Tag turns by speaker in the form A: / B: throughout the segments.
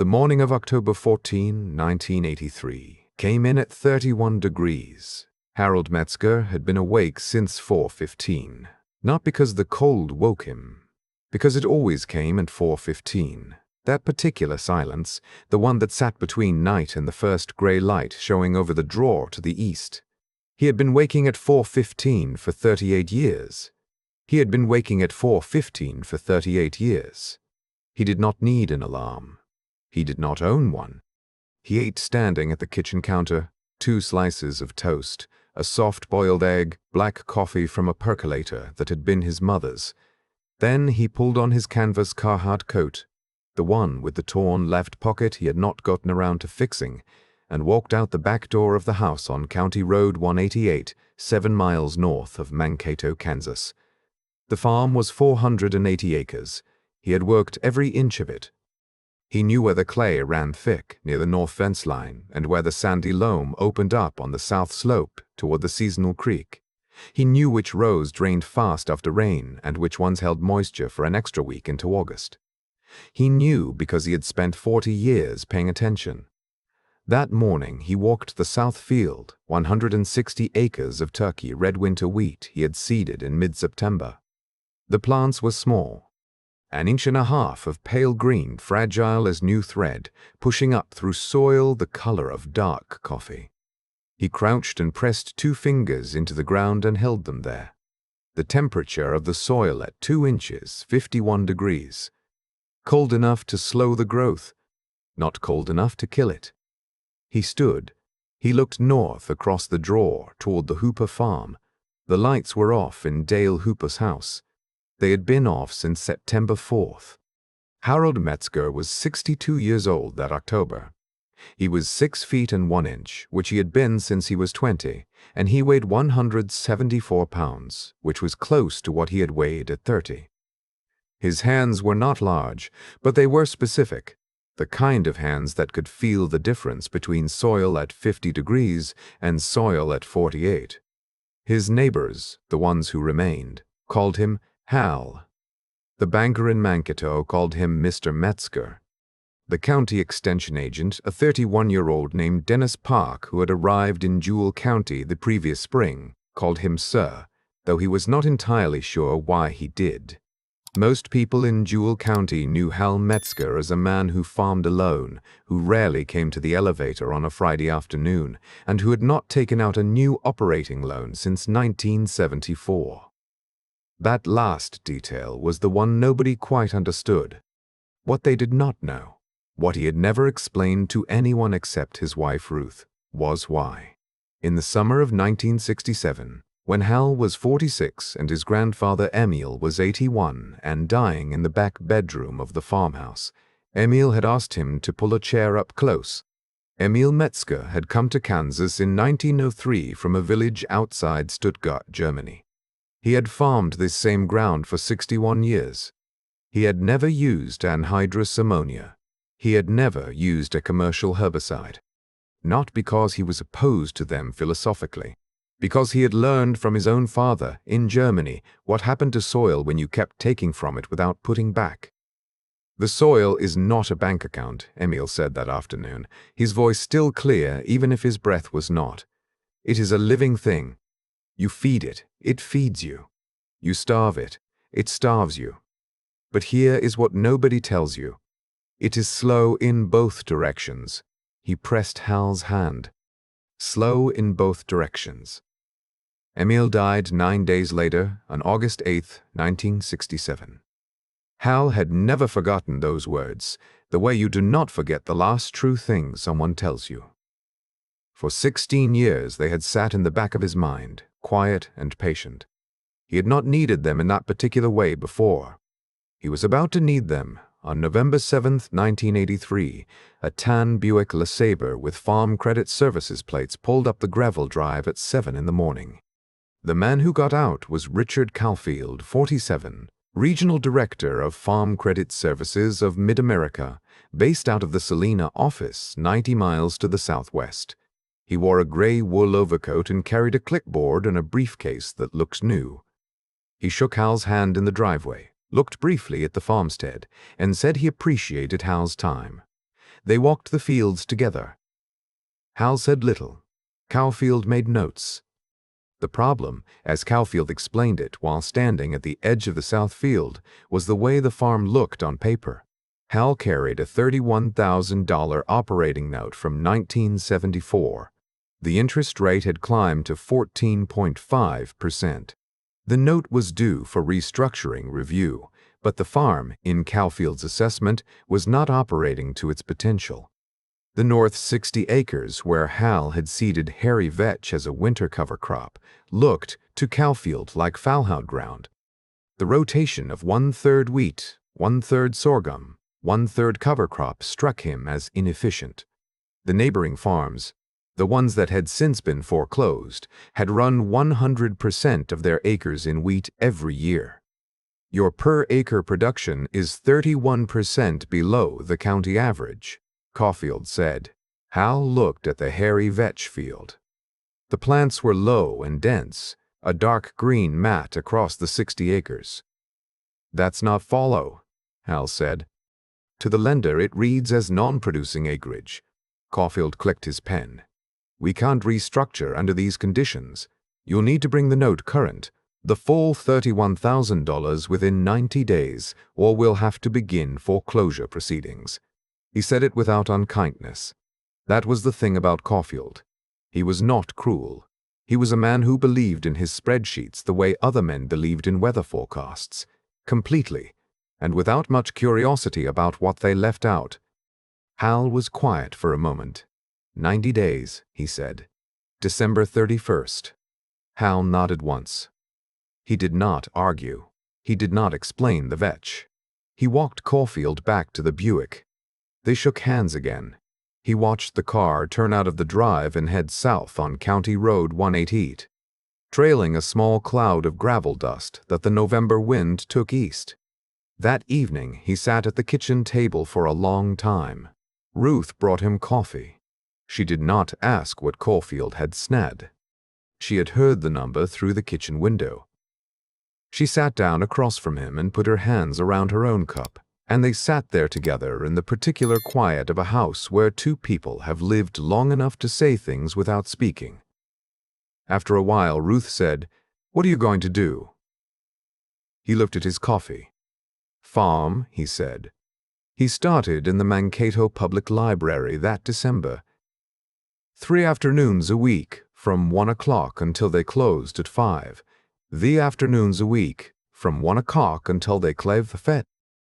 A: The morning of October 14, 1983, came in at 31 degrees. Harold Metzger had been awake since 4:15, not because the cold woke him, because it always came at 4:15. That particular silence, the one that sat between night and the first grey light showing over the draw to the east. He had been waking at 4:15 for 38 years. He had been waking at 4:15 for 38 years. He did not need an alarm. He did not own one. He ate standing at the kitchen counter, 2 slices of toast, a soft-boiled egg, black coffee from a percolator that had been his mother's. Then he pulled on his canvas Carhartt coat, the one with the torn left pocket he had not gotten around to fixing, and walked out the back door of the house on County Road 188, 7 miles north of Mankato, Kansas. The farm was 480 acres. He had worked every inch of it. He knew where the clay ran thick near the north fence line and where the sandy loam opened up on the south slope toward the seasonal creek. He knew which rows drained fast after rain and which ones held moisture for an extra week into August. He knew because he had spent 40 years paying attention. That morning he walked the south field, 160 acres of turkey red winter wheat he had seeded in mid-September. The plants were small, 1.5 inches of pale green, fragile as new thread, pushing up through soil the color of dark coffee. He crouched and pressed 2 fingers into the ground and held them there. The temperature of the soil at 2 inches, 51 degrees. Cold enough to slow the growth, not cold enough to kill it. He stood. He looked north across the draw toward the Hooper farm. The lights were off in Dale Hooper's house. They had been off since September 4th. Harold Metzger was 62 years old that October. He was 6 feet and 1 inch, which he had been since he was 20, and he weighed 174 pounds, which was close to what he had weighed at 30. His hands were not large, but they were specific, the kind of hands that could feel the difference between soil at 50 degrees and soil at 48. His neighbors, the ones who remained, called him Hal. The banker in Mankato called him Mr. Metzger. The county extension agent, a 31-year-old named Dennis Park, who had arrived in Jewell County the previous spring, called him Sir, though he was not entirely sure why he did. Most people in Jewell County knew Hal Metzger as a man who farmed alone, who rarely came to the elevator on a Friday afternoon, and who had not taken out a new operating loan since 1974. That last detail was the one nobody quite understood. What they did not know, what he had never explained to anyone except his wife Ruth, was why. In the summer of 1967, when Hal was 46 and his grandfather Emil was 81 and dying in the back bedroom of the farmhouse, Emil had asked him to pull a chair up close. Emil Metzger had come to Kansas in 1903 from a village outside Stuttgart, Germany. He had farmed this same ground for 61 years. He had never used anhydrous ammonia. He had never used a commercial herbicide. Not because he was opposed to them philosophically, because he had learned from his own father, in Germany, what happened to soil when you kept taking from it without putting back. The soil is not a bank account, Emil said that afternoon, his voice still clear even if his breath was not. It is a living thing. You feed it, it feeds you. You starve it, it starves you. But here is what nobody tells you. It is slow in both directions. He pressed Hal's hand. Slow in both directions. Emil died 9 days later, on August 8, 1967. Hal had never forgotten those words, the way you do not forget the last true thing someone tells you. For 16 years they had sat in the back of his mind, quiet and patient. He had not needed them in that particular way before. He was about to need them. On November 7, 1983, a tan Buick LeSabre with Farm Credit Services plates pulled up the gravel drive at 7 in the morning. The man who got out was Richard Caulfield, 47, Regional Director of Farm Credit Services of Mid-America, based out of the Salina office 90 miles to the southwest. He wore a gray wool overcoat and carried a clipboard and a briefcase that looked new. He shook Hal's hand in the driveway, looked briefly at the farmstead, and said he appreciated Hal's time. They walked the fields together. Hal said little. Caulfield made notes. The problem, as Caulfield explained it while standing at the edge of the south field, was the way the farm looked on paper. Hal carried a $31,000 operating note from 1974. The interest rate had climbed to 14.5%. The note was due for restructuring review, but the farm, in Caulfield's assessment, was not operating to its potential. The north 60 acres where Hal had seeded hairy vetch as a winter cover crop looked, to Caulfield, like fallow ground. The rotation of 1/3 wheat, 1/3 sorghum, 1/3 cover crop struck him as inefficient. The neighboring farms, the ones that had since been foreclosed, had run 100% of their acres in wheat every year. Your per-acre production is 31% below the county average, Caulfield said. Hal looked at the hairy vetch field. The plants were low and dense, a dark green mat across the 60 acres. That's not fallow, Hal said. To the lender it reads as non-producing acreage. Caulfield clicked his pen. We can't restructure under these conditions. You'll need to bring the note current, the full $31,000 within 90 days, or we'll have to begin foreclosure proceedings. He said it without unkindness. That was the thing about Caulfield. He was not cruel. He was a man who believed in his spreadsheets the way other men believed in weather forecasts, completely, and without much curiosity about what they left out. Hal was quiet for a moment. 90 days, he said. December 31st. Hal nodded once. He did not argue. He did not explain the vetch. He walked Caulfield back to the Buick. They shook hands again. He watched the car turn out of the drive and head south on County Road 188, trailing a small cloud of gravel dust that the November wind took east. That evening he sat at the kitchen table for a long time. Ruth brought him coffee. She did not ask what Caulfield had snagged. She had heard the number through the kitchen window. She sat down across from him and put her hands around her own cup, and they sat there together in the particular quiet of a house where two people have lived long enough to say things without speaking. After a while, Ruth said, "What are you going to do?" He looked at his coffee. "Farm," he said. He started in the Mankato Public Library that December. 3 afternoons a week, from 1 o'clock until they closed at 5. The afternoons a week, from 1 o'clock until they clave the fete.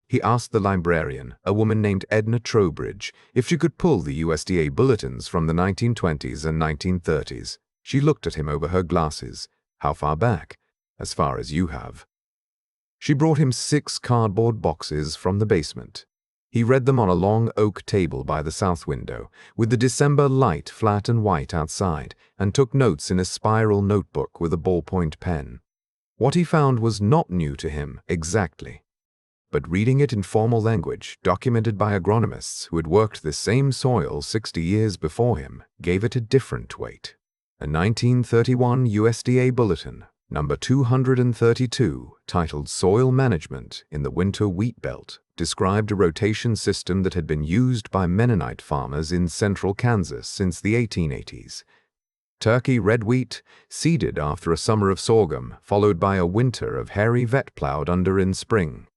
A: He asked the librarian, a woman named Edna Trowbridge, if she could pull the USDA bulletins from the 1920s and 1930s. She looked at him over her glasses. "How far back?" "As far as you have." She brought him 6 cardboard boxes from the basement. He read them on a long oak table by the south window, with the December light flat and white outside, and took notes in a spiral notebook with a ballpoint pen. What he found was not new to him exactly, but reading it in formal language, documented by agronomists who had worked the same soil 60 years before him, gave it a different weight. A 1931 USDA bulletin, number 232, titled Soil Management in the Winter Wheat Belt, described a rotation system that had been used by Mennonite farmers in central Kansas since the 1880s. Turkey red wheat, seeded after a summer of sorghum, followed by a winter of hairy vet plowed under in spring.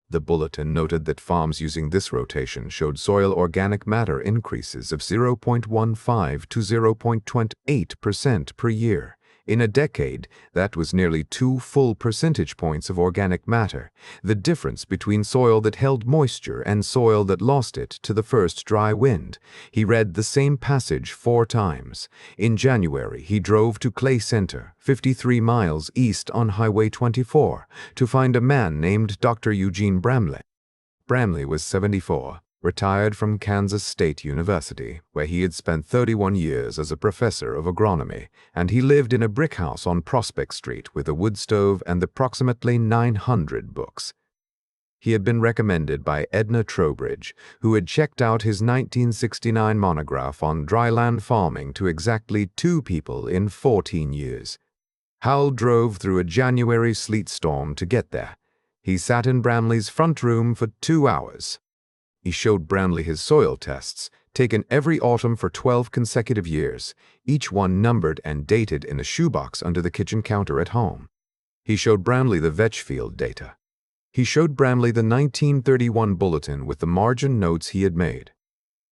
A: The bulletin noted that farms using this rotation showed soil organic matter increases of 0.15 to 0.28% per year. In a decade, that was nearly 2 full percentage points of organic matter, the difference between soil that held moisture and soil that lost it to the first dry wind. He read the same passage 4 times. In January, he drove to Clay Center, 53 miles east on Highway 24, to find a man named Dr. Eugene Bramley. Bramley was 74. Retired from Kansas State University, where he had spent 31 years as a professor of agronomy, and he lived in a brick house on Prospect Street with a wood stove and approximately 900 books. He had been recommended by Edna Trowbridge, who had checked out his 1969 monograph on dryland farming to exactly 2 people in 14 years. Hal drove through a January sleet storm to get there. He sat in Bramley's front room for 2 hours. He showed Bramley his soil tests, taken every autumn for 12 consecutive years, each one numbered and dated in a shoebox under the kitchen counter at home. He showed Bramley the vetch field data. He showed Bramley the 1931 bulletin with the margin notes he had made.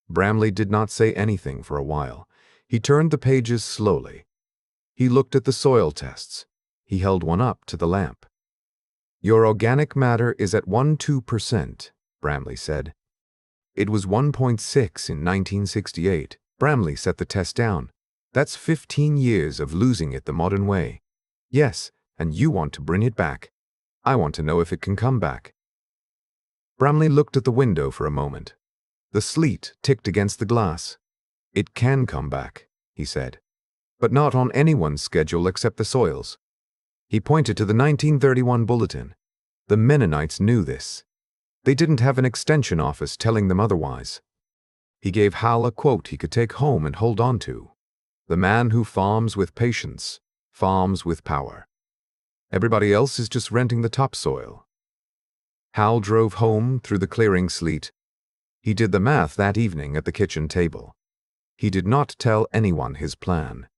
A: Bramley did not say anything for a while. He turned the pages slowly. He looked at the soil tests. He held one up to the lamp. "Your organic matter is at 12%, Bramley said. It was 1.6 in 1968. Bramley set the test down. That's 15 years of losing it the modern way. Yes, and you want to bring it back. I want to know if it can come back." Bramley looked at the window for a moment. The sleet ticked against the glass. "It can come back," he said, "but not on anyone's schedule except the soils." He pointed to the 1931 bulletin. The Mennonites knew this. They didn't have an extension office telling them otherwise. He gave Hal a quote he could take home and hold on to. "The man who farms with patience, farms with power. Everybody else is just renting the topsoil." Hal drove home through the clearing sleet. He did the math that evening at the kitchen table. He did not tell anyone his plan.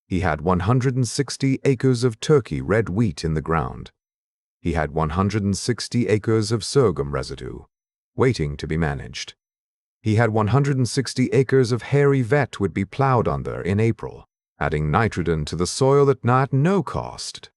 A: He had 160 acres of Turkey red wheat in the ground. He had 160 acres of sorghum residue, waiting to be managed. He had 160 acres of hairy vet would be plowed under in April, adding nitrogen to the soil at no cost.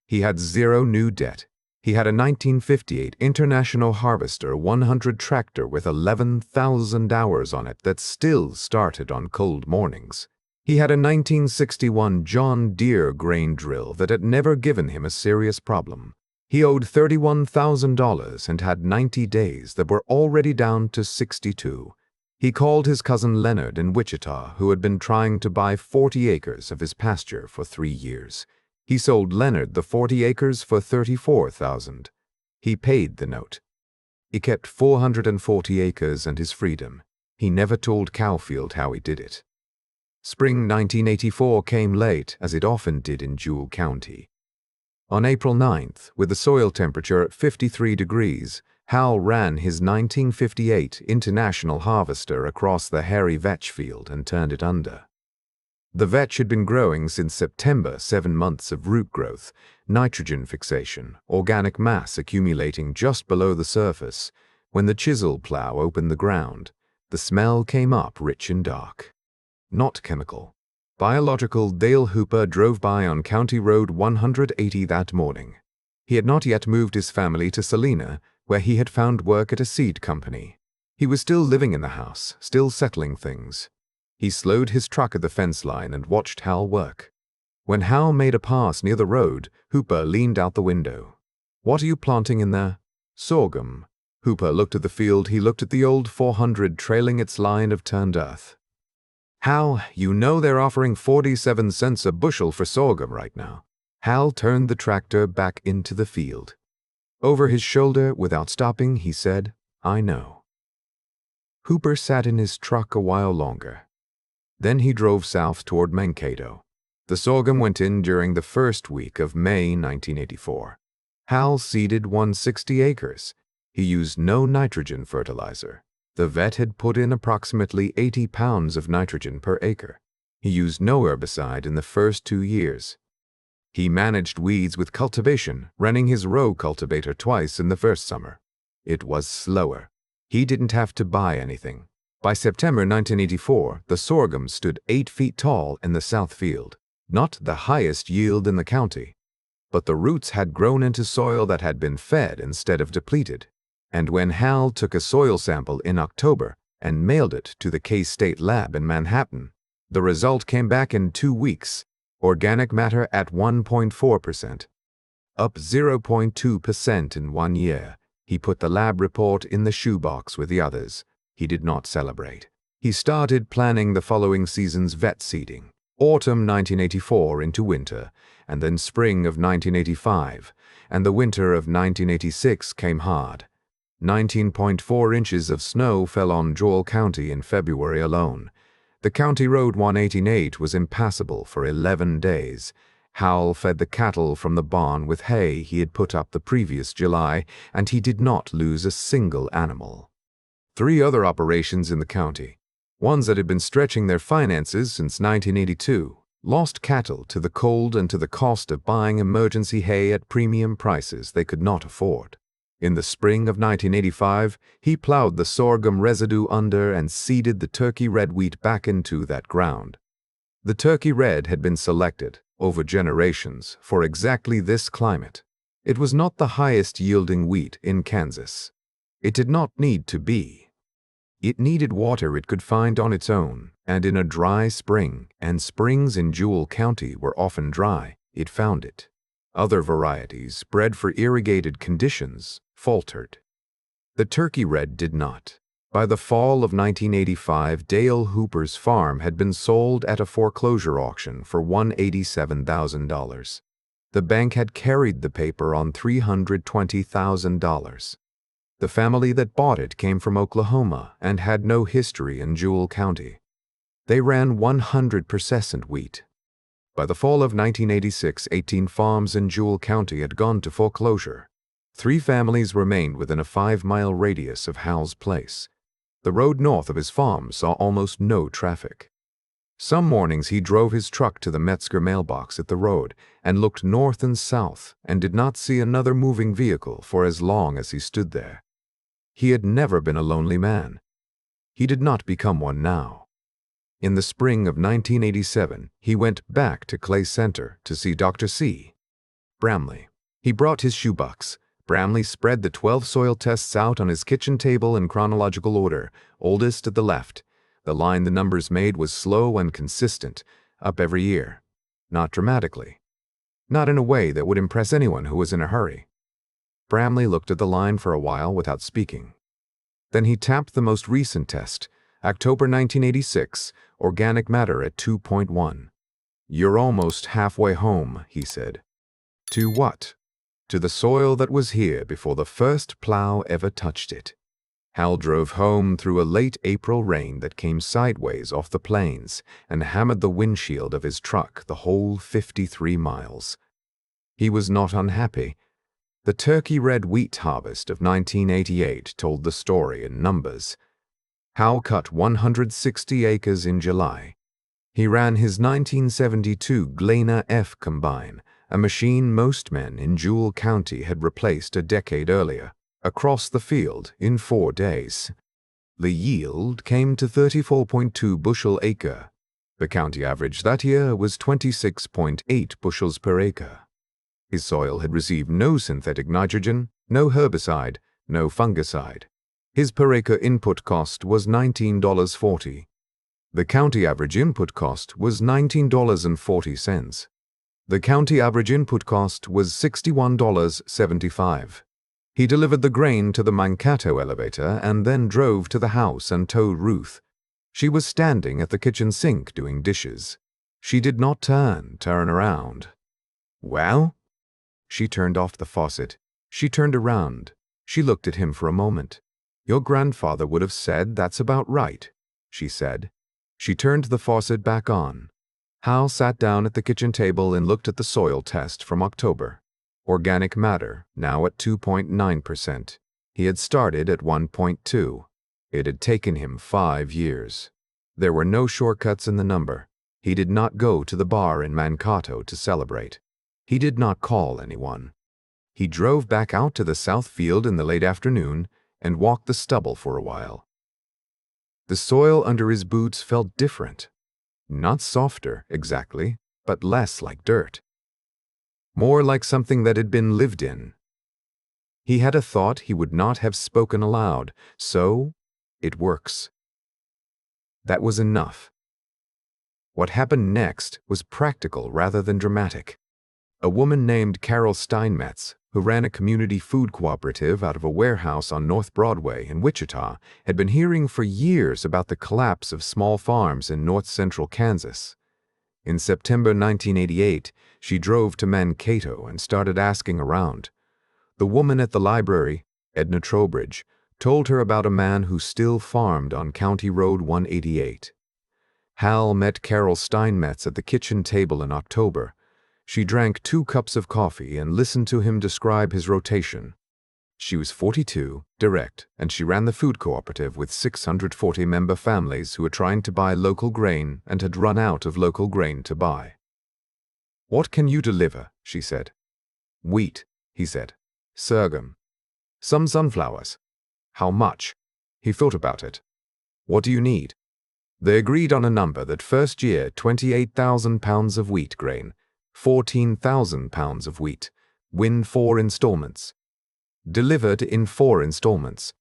A: He had zero new debt. He had a 1958 International Harvester 100 tractor with 11,000 hours on it that still started on cold mornings. He had a 1961 John Deere grain drill that had never given him a serious problem. He owed $31,000 and had 90 days that were already down to 62. He called his cousin Leonard in Wichita, who had been trying to buy 40 acres of his pasture for 3 years. He sold Leonard the 40 acres for $34,000. He paid the note. He kept 440 acres and his freedom. He never told Cowfield how he did it. Spring 1984 came late, as it often did in Jewell County. On April 9th, with the soil temperature at 53 degrees, Hal ran his 1958 International Harvester across the hairy vetch field and turned it under. The vetch had been growing since September, 7 months of root growth, nitrogen fixation, organic mass accumulating just below the surface. When the chisel plow opened the ground, the smell came up rich and dark. Not chemical. Biological. Dale Hooper drove by on County Road 180 that morning. He had not yet moved his family to Salina, where he had found work at a seed company. He was still living in the house, still settling things. He slowed his truck at the fence line and watched Hal work. When Hal made a pass near the road, Hooper leaned out the window. "What are you planting in there?" "Sorghum." Hooper looked at the field. He looked at the old 400 trailing its line of turned earth. "Hal, you know they're offering 47 cents a bushel for sorghum right now." Hal turned the tractor back into the field. Over his shoulder, without stopping, he said, "I know." Hooper sat in his truck a while longer. Then he drove south toward Mankato. The sorghum went in during the first week of May 1984. Hal seeded 160 acres. He used no nitrogen fertilizer. The vet had put in approximately 80 pounds of nitrogen per acre. He used no herbicide in the first 2 years. He managed weeds with cultivation, running his row cultivator twice in the first summer. It was slower. He didn't have to buy anything. By September 1984, the sorghum stood 8 feet tall in the south field, not the highest yield in the county. But the roots had grown into soil that had been fed instead of depleted. And when Hal took a soil sample in October and mailed it to the K-State lab in Manhattan, the result came back in 2 weeks, organic matter at 1.4%, up 0.2% in 1 year. He put the lab report in the shoebox with the others. He did not celebrate. He started planning the following season's vet seeding, autumn 1984 into winter, and then spring of 1985, and the winter of 1986 came hard. 19.4 inches of snow fell on Jewell County in February alone. The County Road 188 was impassable for 11 days. Hal fed the cattle from the barn with hay he had put up the previous July, and he did not lose a single animal. 3 other operations in the county, ones that had been stretching their finances since 1982, lost cattle to the cold and to the cost of buying emergency hay at premium prices they could not afford. In the spring of 1985, he plowed the sorghum residue under and seeded the turkey red wheat back into that ground. The turkey red had been selected, over generations, for exactly this climate. It was not the highest-yielding wheat in Kansas. It did not need to be. It needed water it could find on its own, and in a dry spring, and springs in Jewell County were often dry, it found it. Other varieties, bred for irrigated conditions, faltered. The turkey red did not. By the fall of 1985, Dale Hooper's farm had been sold at a foreclosure auction for $187,000. The bank had carried the paper on $320,000. The family that bought it came from Oklahoma and had no history in Jewell County. They ran 100% wheat. By the fall of 1986, 18 farms in Jewell County had gone to foreclosure. 3 families remained within a 5-mile radius of Hal's place. The road north of his farm saw almost no traffic. Some mornings he drove his truck to the Metzger mailbox at the road and looked north and south and did not see another moving vehicle for as long as he stood there. He had never been a lonely man. He did not become one now. In the spring of 1987, he went back to Clay Center to see Dr. C. Bramley. He brought his shoebox. Bramley spread the 12 soil tests out on his kitchen table in chronological order, oldest at the left. The line the numbers made was slow and consistent, up every year. Not dramatically. Not in a way that would impress anyone who was in a hurry. Bramley looked at the line for a while without speaking. Then he tapped the most recent test, October 1986, organic matter at 2.1. "You're almost halfway home," he said. "To what?" "To the soil that was here before the first plow ever touched it." Hal drove home through a late April rain that came sideways off the plains and hammered the windshield of his truck the whole 53 miles. He was not unhappy. The turkey red wheat harvest of 1988 told the story in numbers. Hal cut 160 acres in July. He ran his 1972 Glena F combine, a machine most men in Jewell County had replaced a decade earlier, across the field in 4 days. The yield came to 34.2 bushel acre. The county average that year was 26.8 bushels per acre. His soil had received no synthetic nitrogen, no herbicide, no fungicide. His per acre input cost was $19.40. The county average input cost was $19.40. The county average input cost was $61.75. He delivered the grain to the Mankato elevator and then drove to the house and told Ruth. She was standing at the kitchen sink doing dishes. She did not turn around. "Well?" She turned off the faucet. She turned around. She looked at him for a moment. "Your grandfather would have said that's about right," she said. She turned the faucet back on. Hal sat down at the kitchen table and looked at the soil test from October. Organic matter, now at 2.9%. He had started at 1.2. It had taken him 5 years. There were no shortcuts in the number. He did not go to the bar in Mankato to celebrate. He did not call anyone. He drove back out to the south field in the late afternoon and walked the stubble for a while. The soil under his boots felt different. Not softer, exactly, but less like dirt. More like something that had been lived in. He had a thought he would not have spoken aloud, so it works. That was enough. What happened next was practical rather than dramatic. A woman named Carol Steinmetz, who ran a community food cooperative out of a warehouse on North Broadway in Wichita, had been hearing for years about the collapse of small farms in north-central Kansas. In September 1988, she drove to Mankato and started asking around. The woman at the library, Edna Trowbridge, told her about a man who still farmed on County Road 188. Hal met Carol Steinmetz at the kitchen table in October. She drank 2 cups of coffee and listened to him describe his rotation. She was 42, direct, and she ran the food cooperative with 640 member families who were trying to buy local grain and had run out of local grain to buy. "What can you deliver?" she said. "Wheat," he said. "Sorghum. Some sunflowers." "How much?" He thought about it. "What do you need?" They agreed on a number that first year 28,000 pounds of wheat grain, 14,000 pounds of wheat, win 4 installments. Delivered in 4 installments.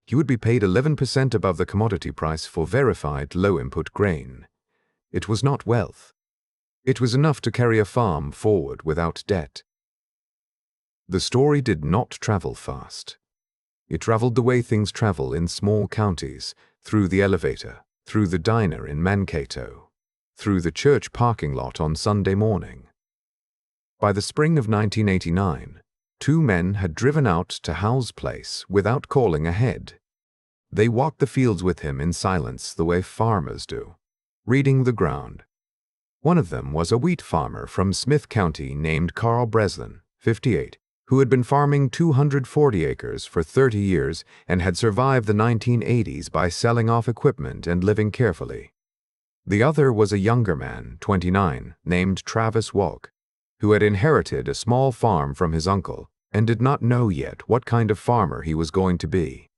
A: He would be paid 11% above the commodity price for verified low-input grain. It was not wealth. It was enough to carry a farm forward without debt. The story did not travel fast. It traveled the way things travel in small counties, through the elevator, through the diner in Mankato, through the church parking lot on Sunday morning. By the spring of 1989, 2 men had driven out to Hal's place without calling ahead. They walked the fields with him in silence the way farmers do, reading the ground. One of them was a wheat farmer from Smith County named Carl Breslin, 58, who had been farming 240 acres for 30 years and had survived the 1980s by selling off equipment and living carefully. The other was a younger man, 29, named Travis Walk, who had inherited a small farm from his uncle and did not know yet what kind of farmer he was going to be.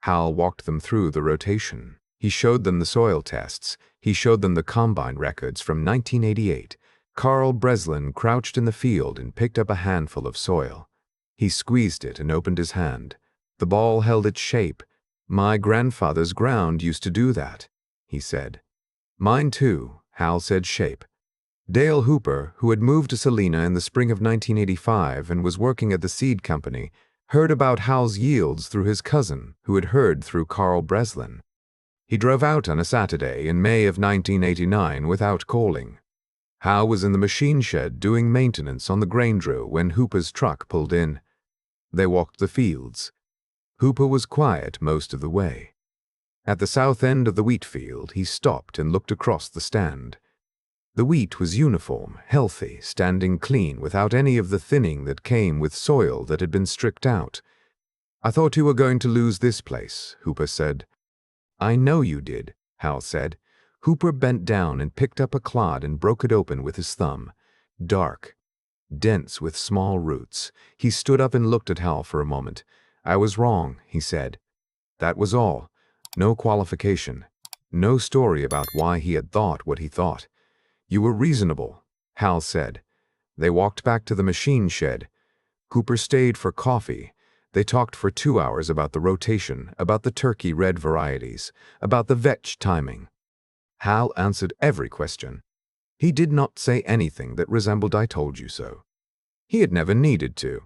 A: Hal walked them through the rotation. He showed them the soil tests. He showed them the combine records from 1988. Carl Breslin crouched in the field and picked up a handful of soil. He squeezed it and opened his hand. The ball held its shape. "My grandfather's ground used to do that," he said. "Mine too," Hal said, shape. Dale Hooper, who had moved to Salina in the spring of 1985 and was working at the seed company, heard about Hal's yields through his cousin, who had heard through Carl Breslin. He drove out on a Saturday in May of 1989 without calling. Hal was in the machine shed doing maintenance on the grain drill when Hooper's truck pulled in. They walked the fields. Hooper was quiet most of the way. At the south end of the wheat field, he stopped and looked across the stand. The wheat was uniform, healthy, standing clean without any of the thinning that came with soil that had been stripped out. "I thought you were going to lose this place," Hooper said. "I know you did," Hal said. Hooper bent down and picked up a clod and broke it open with his thumb. Dark, dense with small roots. He stood up and looked at Hal for a moment. "I was wrong," he said. That was all. No qualification. No story about why he had thought what he thought. "You were reasonable," Hal said. They walked back to the machine shed. Hooper stayed for coffee. They talked for 2 hours about the rotation, about the turkey red varieties, about the vetch timing. Hal answered every question. He did not say anything that resembled "I told you so." He had never needed to.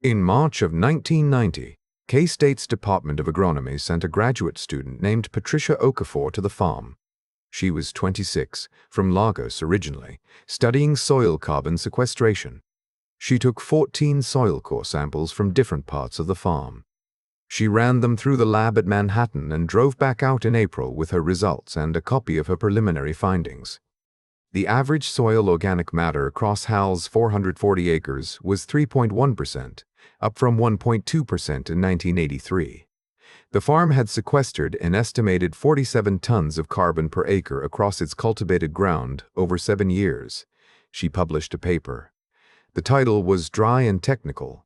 A: In March of 1990, K-State's Department of Agronomy sent a graduate student named Patricia Okafor to the farm. She was 26, from Lagos originally, studying soil carbon sequestration. She took 14 soil core samples from different parts of the farm. She ran them through the lab at Manhattan and drove back out in April with her results and a copy of her preliminary findings. The average soil organic matter across Hal's 440 acres was 3.1%, up from 1.2% in 1983. The farm had sequestered an estimated 47 tons of carbon per acre across its cultivated ground over 7 years. She published a paper. The title was Dry and Technical: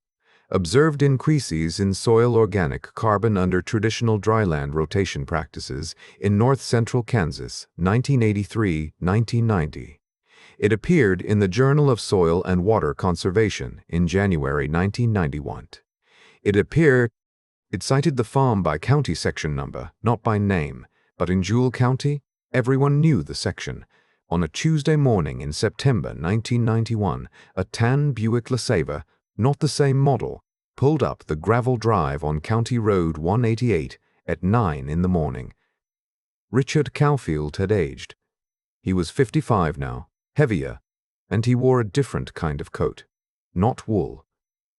A: Observed Increases in Soil Organic Carbon Under Traditional Dryland Rotation Practices in North-Central Kansas, 1983-1990. It appeared in the Journal of Soil and Water Conservation in January 1991. It cited the farm by county section number, not by name, but in Jewell County, everyone knew the section. On a Tuesday morning in September 1991, a tan Buick LeSabre, not the same model, pulled up the gravel drive on County Road 188 at 9 in the morning. Richard Calfield had aged. He was 55 now, heavier, and he wore a different kind of coat. Not wool.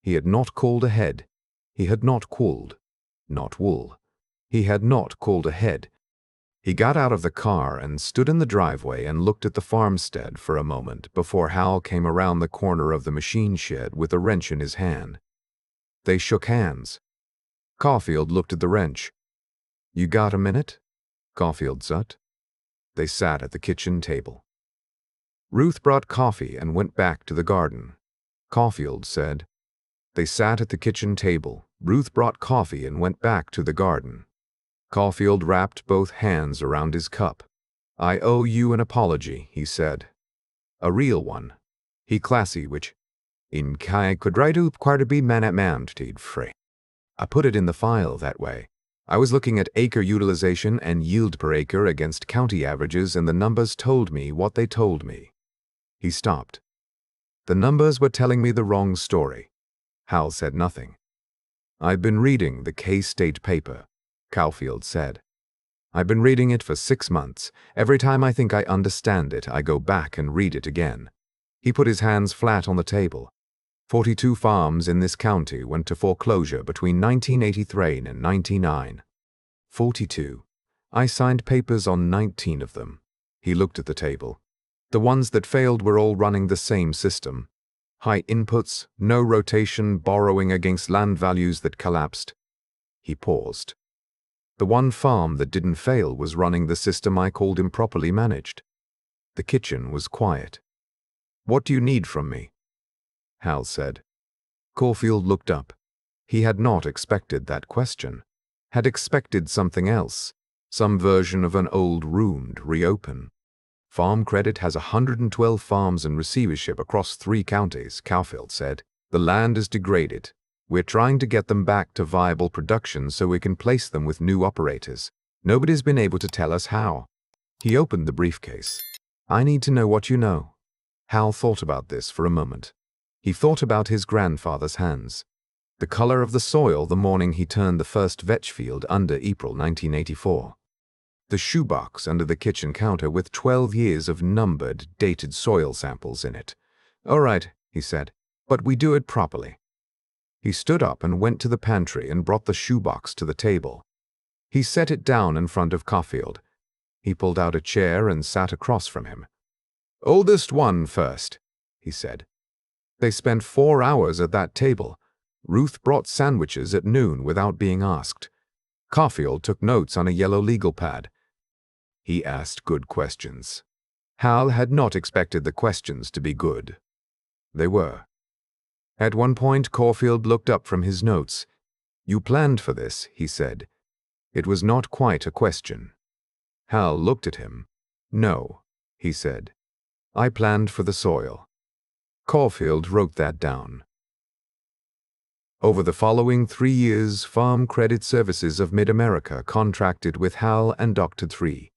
A: He had not called ahead. He had not cooled. Not wool. He had not called ahead. He got out of the car and stood in the driveway and looked at the farmstead for a moment before Hal came around the corner of the machine shed with a wrench in his hand. They shook hands. Caulfield looked at the wrench. "You got a minute?" Caulfield said. They sat at the kitchen table. Ruth brought coffee and went back to the garden. Caulfield said. They sat at the kitchen table. Ruth brought coffee and went back to the garden. Caulfield wrapped both hands around his cup. "I owe you an apology," he said. "A real one. He classy which in kai quadratu quartabi manatmantid free. I put it in the file that way. I was looking at acre utilization and yield per acre against county averages, and the numbers told me what they told me." He stopped. "The numbers were telling me the wrong story." Hal said nothing. "I've been reading the K-State paper," Caulfield said. "I've been reading it for 6 months. Every time I think I understand it, I go back and read it again." He put his hands flat on the table. 42 farms in this county went to foreclosure between 1983 and 1999. 42. I signed papers on 19 of them. He looked at the table. The ones that failed were all running the same system. High inputs, no rotation, borrowing against land values that collapsed. He paused. The one farm that didn't fail was running the system I called improperly managed. The kitchen was quiet. "What do you need from me?" Hal said. Caulfield looked up. He had not expected that question. Had expected something else, some version of an old ruined reopen. "Farm Credit has 112 farms in receivership across 3 counties, Caulfield said. "The land is degraded. We're trying to get them back to viable production so we can place them with new operators. Nobody's been able to tell us how." He opened the briefcase. "I need to know what you know." Hal thought about this for a moment. He thought about his grandfather's hands. The color of the soil the morning he turned the first vetch field under April 1984. The shoebox under the kitchen counter with 12 years of numbered, dated soil samples in it. "All right," he said, "but we do it properly." He stood up and went to the pantry and brought the shoebox to the table. He set it down in front of Caulfield. He pulled out a chair and sat across from him. "Oldest one first," he said. They spent 4 hours at that table. Ruth brought sandwiches at noon without being asked. Caulfield took notes on a yellow legal pad. He asked good questions. Hal had not expected the questions to be good. They were. At one point, Caulfield looked up from his notes. "You planned for this," he said. It was not quite a question. Hal looked at him. "No," he said. "I planned for the soil." Caulfield wrote that down. Over the following 3 years, Farm Credit Services of Mid-America contracted with Hal and Dr. 3.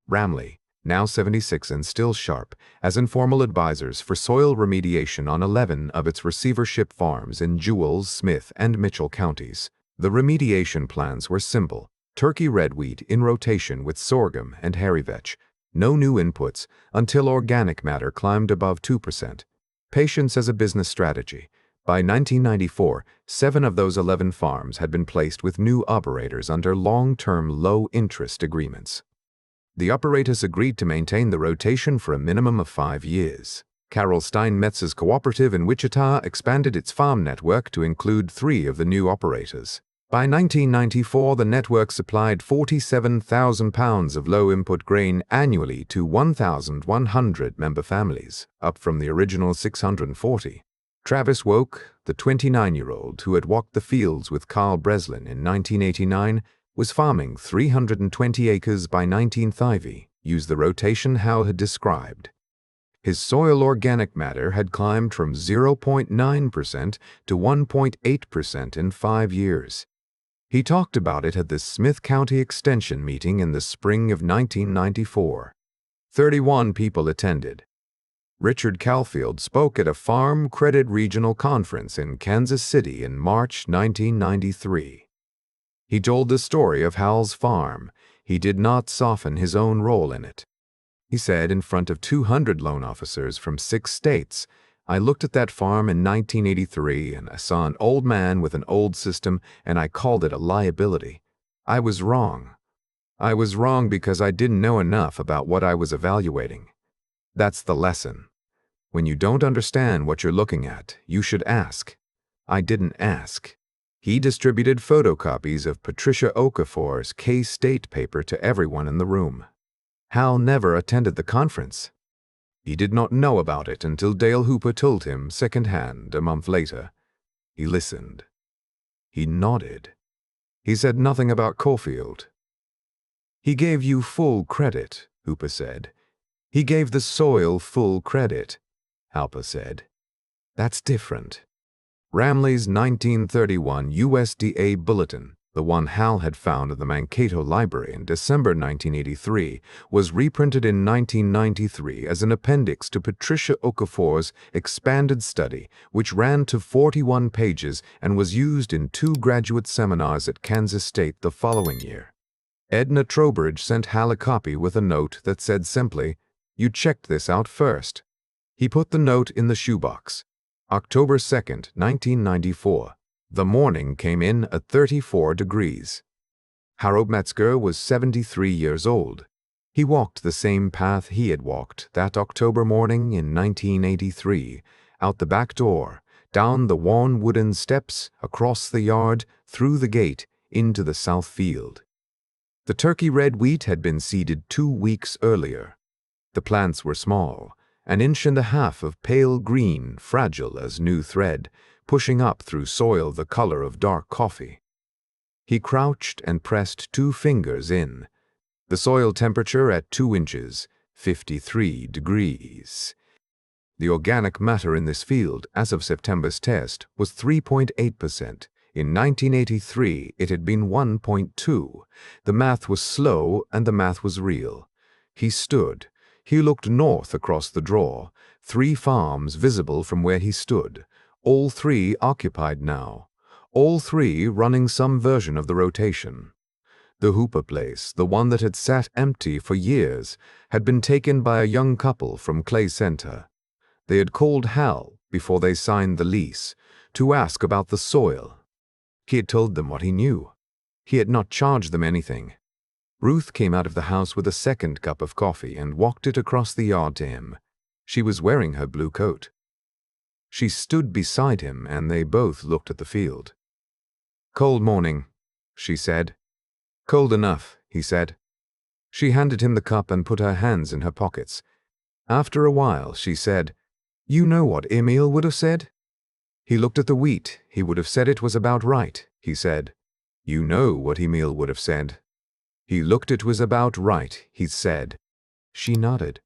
A: Ramley, now 76 and still sharp, as informal advisors for soil remediation on 11 of its receivership farms in Jewell, Smith, and Mitchell counties. The remediation plans were simple: turkey red wheat in rotation with sorghum and hairy vetch. No new inputs until organic matter climbed above 2%. Patience as a business strategy. By 1994, 7 of those 11 farms had been placed with new operators under long-term low-interest agreements. The operators agreed to maintain the rotation for a minimum of 5 years. Carol Steinmetz's cooperative in Wichita expanded its farm network to include 3 of the new operators. By 1994, the network supplied 47,000 pounds of low-input grain annually to 1,100 member families, up from the original 640. Travis Woke, the 29-year-old who had walked the fields with Carl Breslin in 1989, was farming 320 acres by 1930, used the rotation Hal had described. His soil organic matter had climbed from 0.9% to 1.8% in 5 years. He talked about it at the Smith County Extension meeting in the spring of 1994. 31 people attended. Richard Caulfield spoke at a Farm Credit Regional Conference in Kansas City in March 1993. He told the story of Hal's farm. He did not soften his own role in it. He said in front of 200 loan officers from 6 states, "I looked at that farm in 1983 and I saw an old man with an old system and I called it a liability. I was wrong. I was wrong because I didn't know enough about what I was evaluating. That's the lesson. When you don't understand what you're looking at, you should ask. I didn't ask. He distributed photocopies of Patricia Okafor's K-State paper to everyone in the room. Hal never attended the conference. He did not know about it until Dale Hooper told him secondhand a month later. He listened. He nodded. He said nothing about Caulfield. He gave you full credit, Hooper said. He gave the soil full credit, Halper said. That's different. Ramley's 1931 USDA Bulletin, the one Hal had found in the Mankato Library in December 1983, was reprinted in 1993 as an appendix to Patricia Okafor's expanded study, which ran to 41 pages and was used in 2 graduate seminars at Kansas State the following year. Edna Trowbridge sent Hal a copy with a note that said simply, "You checked this out first." He put the note in the shoebox. October 2nd, 1994. The morning came in at 34 degrees. Harold Metzger was 73 years old. He walked the same path he had walked that October morning in 1983, out the back door, down the worn wooden steps, across the yard, through the gate, into the south field. The turkey red wheat had been seeded 2 weeks earlier. The plants were small, 1.5 inches of pale green, fragile as new thread, pushing up through soil the color of dark coffee. He crouched and pressed 2 fingers in. The soil temperature at 2 inches, 53 degrees. The organic matter in this field, as of September's test, was 3.8%. In 1983, it had been 1.2. The math was slow and the math was real. He stood. He looked north across the draw, 3 farms visible from where he stood, all 3 occupied now, all 3 running some version of the rotation. The Hooper place, the one that had sat empty for years, had been taken by a young couple from Clay Center. They had called Hal, before they signed the lease, to ask about the soil. He had told them what he knew. He had not charged them anything. Ruth came out of the house with a second cup of coffee and walked it across the yard to him. She was wearing her blue coat. She stood beside him, and they both looked at the field. "Cold morning," she said. "Cold enough," he said. She handed him the cup and put her hands in her pockets. After a while, she said, "You know what Emil would have said?" He looked at the wheat. "He would have said it was about right," he said. "You know what Emil would have said?" "He looked it was about right," he said. She nodded.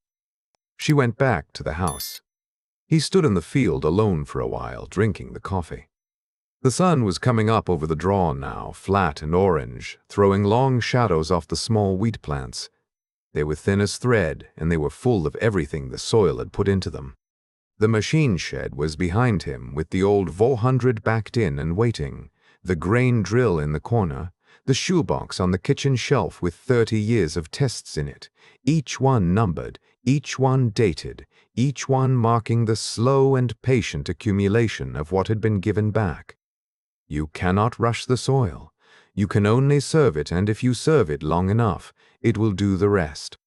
A: She went back to the house. He stood in the field alone for a while, drinking the coffee. The sun was coming up over the draw now, flat and orange, throwing long shadows off the small wheat plants. They were thin as thread, and they were full of everything the soil had put into them. The machine shed was behind him, with the old 400 backed in and waiting, the grain drill in the corner, the shoebox on the kitchen shelf with 30 years of tests in it, each one numbered, each one dated, each one marking the slow and patient accumulation of what had been given back. You cannot rush the soil. You can only serve it, and if you serve it long enough, it will do the rest.